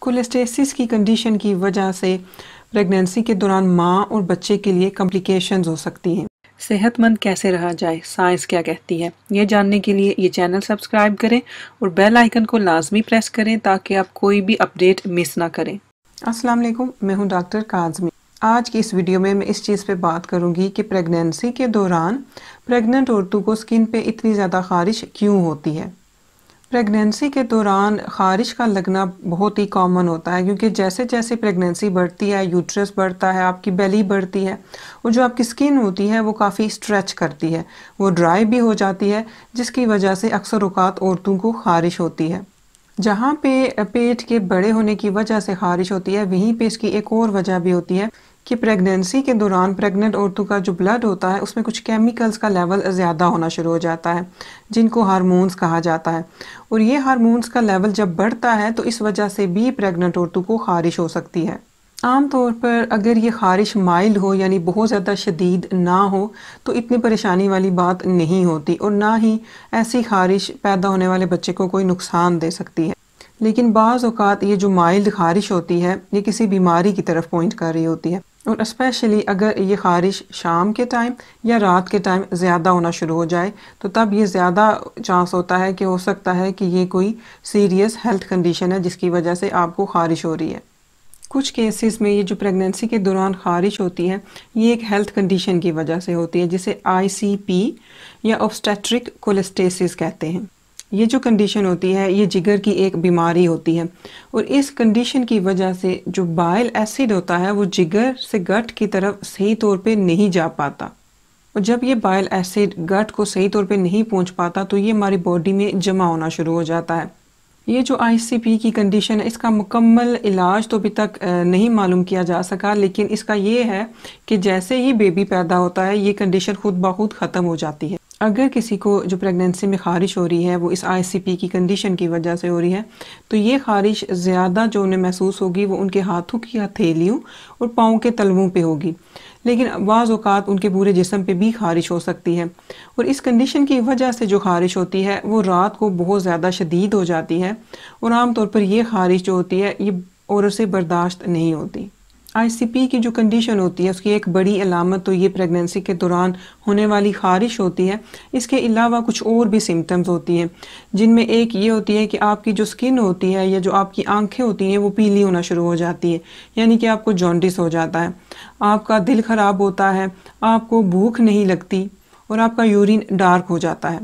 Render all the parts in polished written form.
کولیسٹیسس کی کنڈیشن کی وجہ سے پریگنینسی کے دوران ماں اور بچے کے لیے کمپلیکیشنز ہو سکتی ہیں۔ صحت مند کیسے رہا جائے، سائنس کیا کہتی ہے، یہ جاننے کے لیے یہ چینل سبسکرائب کریں اور بیل آئیکن کو لازمی پریس کریں تاکہ آپ کوئی بھی اپڈیٹ مس نہ کریں۔ السلام علیکم، میں ہوں ڈاکٹر کاظمی۔ آج کی اس ویڈیو میں اس چیز پہ بات کروں گی کہ پریگنینسی کے دوران پریگننٹ عورتوں کو سکن پہ اتنی زیادہ خارش کیوں ہوتی ہے۔ پریگنینسی کے دوران خارش کا لگنا بہت ہی کامن ہوتا ہے، کیونکہ جیسے جیسے پریگنینسی بڑھتی ہے، یوٹرس بڑھتا ہے، آپ کی بیلی بڑھتی ہے، اور جو آپ کی سکن ہوتی ہے وہ کافی اسٹریچ کرتی ہے، وہ ڈرائی بھی ہو جاتی ہے، جس کی وجہ سے اکثر اوقات عورتوں کو خارش ہوتی ہے۔ جہاں پہ پیٹ کے بڑے ہونے کی وجہ سے خارش ہوتی ہے، وہیں پہ اس کی ایک اور وجہ بھی ہوتی ہے کہ پریگنینسی کے دوران پریگننٹ عورتوں کا جو بلڈ ہوتا ہے اس میں کچھ کیمیکلز کا لیول زیادہ ہونا شروع ہو جاتا ہے، جن کو ہارمونز کہا جاتا ہے، اور یہ ہارمونز کا لیول جب بڑھتا ہے تو اس وجہ سے بھی پریگننٹ عورتوں کو خارش ہو سکتی ہے۔ عام طور پر اگر یہ خارش مائلڈ ہو، یعنی بہت زیادہ شدید نہ ہو، تو اتنی پریشانی والی بات نہیں ہوتی، اور نہ ہی ایسی خارش پیدا ہونے والے بچے کو کوئی نقصان دے سکتی ہے۔ لیکن بعض اوقات یہ جو مائلڈ خارش ہوتی ہے یہ کسی بیماری کی طرف پوائنٹ کر رہی ہوتی ہے، اور اسپیشلی اگر یہ خارش شام کے ٹائم یا رات کے ٹائم زیادہ ہونا شروع ہو جائے تو تب یہ زیادہ چانس ہوتا ہے کہ ہو سکتا ہے کہ یہ کوئی سیریس ہیلتھ کنڈیشن ہے جس کی وجہ سے آپ کو خارش ہو رہی ہے۔ کچھ کیسز میں یہ جو پریگنینسی کے دوران خارش ہوتی ہے یہ ایک ہیلتھ کنڈیشن کی وجہ سے ہوتی ہے، جسے ICP یا obstetric cholestasis کہتے ہیں۔ یہ جو کنڈیشن ہوتی ہے یہ جگر کی ایک بیماری ہوتی ہے، اور اس کنڈیشن کی وجہ سے جو بائل ایسڈ ہوتا ہے وہ جگر سے گٹ کی طرف صحیح طور پہ نہیں جا پاتا، اور جب یہ بائل ایسڈ گٹ کو صحیح طور پہ نہیں پہنچ پاتا تو یہ ہماری باڈی میں جمع ہونا شروع ہو جاتا ہے۔ یہ جو ICP کی کنڈیشن ہے اس کا مکمل علاج تو ابھی تک نہیں معلوم کیا جا سکا، لیکن اس کا یہ ہے کہ جیسے ہی بیبی پیدا ہوتا ہے یہ کنڈیشن خود بخود ختم ہو جاتی ہے۔ اگر کسی کو جو پریگنینسی میں خارش ہو رہی ہے وہ اس ICP کی کنڈیشن کی وجہ سے ہو رہی ہے تو یہ خارش زیادہ جو انہیں محسوس ہوگی وہ ان کے ہاتھوں کی ہتھیلیوں اور پاؤں کے تلووں پہ ہوگی، لیکن بعض اوقات ان کے پورے جسم پہ بھی خارش ہو سکتی ہے، اور اس کنڈیشن کی وجہ سے جو خارش ہوتی ہے وہ رات کو بہت زیادہ شدید ہو جاتی ہے، اور عام طور پر یہ خارش جو ہوتی ہے یہ عورت سے برداشت نہیں ہوتی۔ ICP کی جو کنڈیشن ہوتی ہے اس کی ایک بڑی علامت تو یہ پریگنینسی کے دوران ہونے والی خارش ہوتی ہے۔ اس کے علاوہ کچھ اور بھی سمٹمز ہوتی ہیں، جن میں ایک یہ ہوتی ہے کہ آپ کی جو سکن ہوتی ہے یا جو آپ کی آنکھیں ہوتی ہیں وہ پیلی ہونا شروع ہو جاتی ہے، یعنی کہ آپ کو جونڈس ہو جاتا ہے، آپ کا دل خراب ہوتا ہے، آپ کو بھوک نہیں لگتی، اور آپ کا یورین ڈارک ہو جاتا ہے۔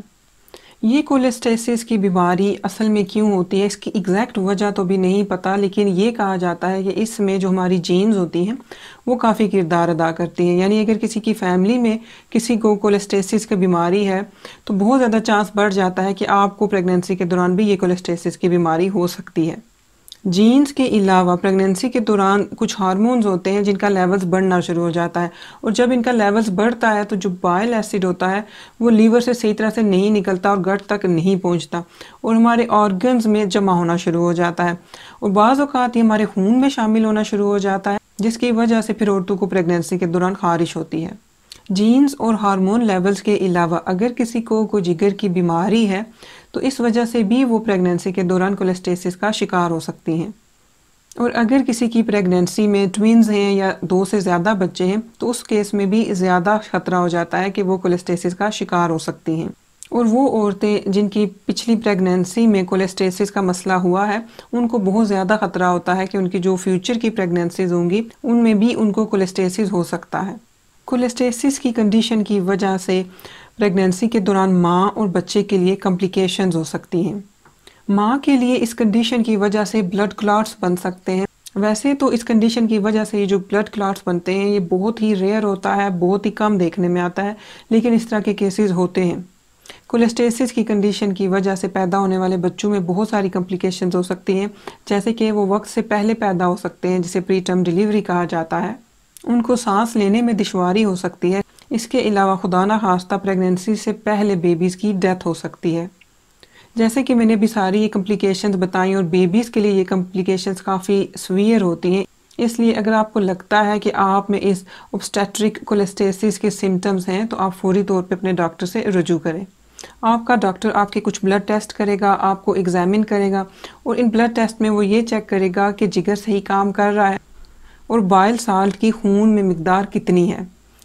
یہ کولیسٹیسس کی بیماری اصل میں کیوں ہوتی ہے اس کی ایگزیکٹ وجہ تو بھی نہیں پتہ، لیکن یہ کہا جاتا ہے کہ اس میں جو ہماری جینز ہوتی ہیں وہ کافی کردار ادا کرتی ہیں، یعنی اگر کسی کی فیملی میں کسی کو کولیسٹیسس کی بیماری ہے تو بہت زیادہ چانس بڑھ جاتا ہے کہ آپ کو پریگنینسی کے دوران بھی یہ کولیسٹیسس کی بیماری ہو سکتی ہے۔ جینز کے علاوہ پریگنینسی کے دوران کچھ ہارمونز ہوتے ہیں جن کا لیولز بڑھنا شروع ہو جاتا ہے، اور جب ان کا لیولز بڑھتا ہے تو جو بائل ایسڈ ہوتا ہے وہ لیور سے صحیح طرح سے نہیں نکلتا اور گٹ تک نہیں پہنچتا، اور ہمارے آرگنز میں جمع ہونا شروع ہو جاتا ہے، اور بعض اوقات یہ ہمارے خون میں شامل ہونا شروع ہو جاتا ہے، جس کی وجہ سے پھر عورتوں کو پریگنینسی کے دوران خارش ہوتی ہے۔ جینز اور ہارمون لیولز کے علاوہ اگر کسی کو کوئی جگر کی بیماری ہے تو اس وجہ سے بھی وہ پریگنینسی کے دوران کولیسٹیسس کا شکار ہو سکتی ہیں، اور اگر کسی کی پریگنینسی میں ٹوینز ہیں یا 2 سے زیادہ بچے ہیں تو اس کیس میں بھی زیادہ خطرہ ہو جاتا ہے کہ وہ کولیسٹیسس کا شکار ہو سکتی ہیں۔ اور وہ عورتیں جن کی پچھلی پریگنینسی میں کولیسٹیسس کا مسئلہ ہوا ہے ان کو بہت زیادہ خطرہ ہوتا ہے کہ ان کی جو فیوچر کی پریگنینسیز ہوں گی ان میں بھی ان کو کولیسٹیسس ہو سکتا ہے۔ کولیسٹیسس کی کنڈیشن کی وجہ سے پریگنینسی کے دوران ماں اور بچے کے لیے کمپلیکیشنز ہو سکتی ہیں۔ ماں کے لیے اس کنڈیشن کی وجہ سے بلڈ کلاٹس بن سکتے ہیں۔ ویسے تو اس کنڈیشن کی وجہ سے یہ جو بلڈ کلاٹس بنتے ہیں یہ بہت ہی ریئر ہوتا ہے، بہت ہی کم دیکھنے میں آتا ہے، لیکن اس طرح کے کیسز ہوتے ہیں۔ کولیسٹیسس کی کنڈیشن کی وجہ سے پیدا ہونے والے بچوں میں بہت ساری کمپلیکیشنز ہو سکتی ہیں، جیسے کہ وہ وقت سے پہلے پیدا ہو سکتے ہیں جسے پری ٹرم ڈیلیوری کہا جاتا ہے، ان کو سانس لینے میں دشواری ہو سکتی ہے، اس کے علاوہ خدا نہ خواستہ پریگنینسی سے پہلے بیبیز کی ڈیتھ ہو سکتی ہے۔ جیسے کہ میں نے ابھی ساری یہ کمپلیکیشنز بتائیں، اور بیبیز کے لیے یہ کمپلیکیشنز کافی سویئر ہوتی ہیں، اس لیے اگر آپ کو لگتا ہے کہ آپ میں اس obstetric cholestasis کے سمٹمز ہیں تو آپ فوری طور پہ اپنے ڈاکٹر سے رجوع کریں۔ آپ کا ڈاکٹر آپ کے کچھ بلڈ ٹیسٹ کرے گا، آپ کو ایگزامن کرے گا، اور ان بلڈ ٹیسٹ میں وہ یہ چیک کرے گا کہ جگر صحیح کام کر رہا ہے اور بائل سالٹ کی خون میں مقدار کتنی ہے۔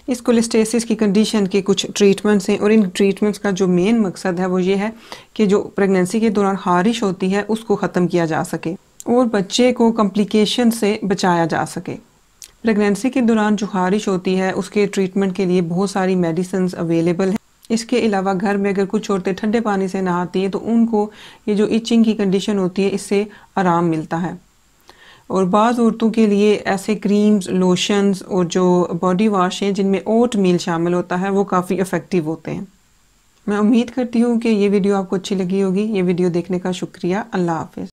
اس کولسٹیسس کی کنڈیشن کے کچھ ٹریٹمنٹس ہیں، اور ان ٹریٹمنٹس کا جو مین مقصد ہے وہ یہ ہے کہ جو پریگننسی کے دوران خارش ہوتی ہے اس کو ختم کیا جا سکے اور بچے کو کمپلیکیشن سے بچایا جا سکے۔ پریگننسی کے دوران جو خارش ہوتی ہے اس کے ٹریٹمنٹ کے لیے بہت ساری میڈیسنز اویلیبل ہیں۔ اس کے علاوہ گھر میں اگر کچھ عورتیں ٹھنڈے پانی سے نہاتی ہیں تو ان کو یہ جو ایچنگ کی کنڈیشن ہوتی ہے اس سے آرام ملتا ہے، اور بعض عورتوں کے لیے ایسے کریمز، لوشنز اور جو باڈی واش ہیں جن میں اوٹ میل شامل ہوتا ہے وہ کافی افیکٹو ہوتے ہیں۔ میں امید کرتی ہوں کہ یہ ویڈیو آپ کو اچھی لگی ہوگی۔ یہ ویڈیو دیکھنے کا شکریہ۔ اللہ حافظ۔